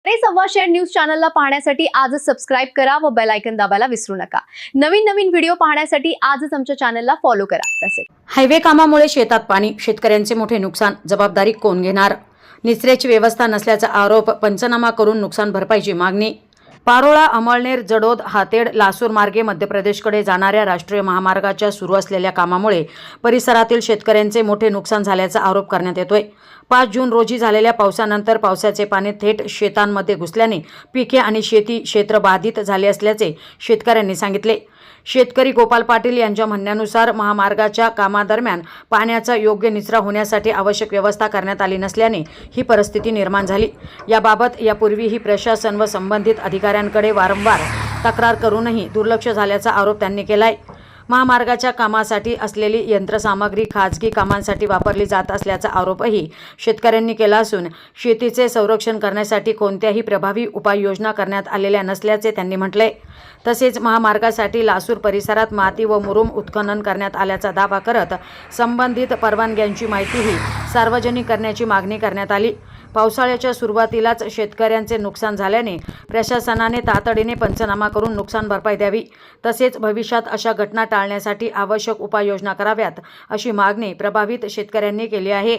सव्वा शेर न्यूज चॅनलला पाहण्यासाठी आजच सबस्क्राइब करा व बेल आयकॉन दाबायला विसरू नका। नवीन नवीन व्हिडिओ पाहण्यासाठी आजच आमच्या चॅनलला फॉलो करा। तसेच हायवे कामामुळे शेतात पाणी, शेतकऱ्यांचे मोठे नुकसान, जबाबदारी कोण घेणार? निचऱ्याची व्यवस्था नसल्याचा आरोप, पंचनामा करून नुकसान भरपाईची मागणी। पारोळा, अमळनेर, जडोद, हातेड, लासूर मार्गे मध्य प्रदेशकडे जाणाऱ्या राष्ट्रीय महामार्गाच्या सुरू असलेल्या कामामुळे परिसरातील शेतकऱ्यांचे मोठे नुकसान झाल्याचा आरोप करण्यात येतोय। 5 जून रोजी झालेल्या पावसानंतर पावसाचे पाणी थेट शेतांमध्ये घुसल्याने पिके आणि शेती क्षेत्र बाधित झाले असल्याचे शेतकऱ्यांनी सांगितले। शेतकरी गोपाल पाटील यांच्या म्हणण्यानुसार महामार्गाच्या कामादरम्यान पाण्याचा योग्य निचरा होण्यासाठी आवश्यक व्यवस्था करण्यात आली नसल्याने ही परिस्थिती निर्माण झाली। याबाबत यापूर्वीही प्रशासन व संबंधित अधिकाऱ्यांकडे वारंवार तक्रार करूनही दुर्लक्ष झाल्याचा आरोप त्यांनी केलाय। महामार्गाच्या कामासाठी असलेली यंत्रसामग्री खाजगी कामांसाठी वापरली जात असल्याचा आरोपही शेतकऱ्यांनी केला असून शेतीचे संरक्षण करण्यासाठी कोणत्याही प्रभावी उपाययोजना करण्यात आलेल्या नसल्याचे त्यांनी म्हटले। तसेच महामार्गासाठी लासूर परिसरात माती व मुरुम उत्खनन करण्यात आल्याचा दावा करत संबंधित परवानग्यांची माहितीही सार्वजनिक करण्याची मागणी करण्यात आली। पावसाळ्याच्या सुरुवातीलाच शेतकऱ्यांचे नुकसान झाल्याने प्रशासनाने तातडीने पंचनामा करून नुकसान भरपाई द्यावी, तसेच भविष्यात अशा घटना टाळण्यासाठी आवश्यक उपाययोजना कराव्यात, अशी मागणी प्रभावित शेतकऱ्यांनी केली आहे।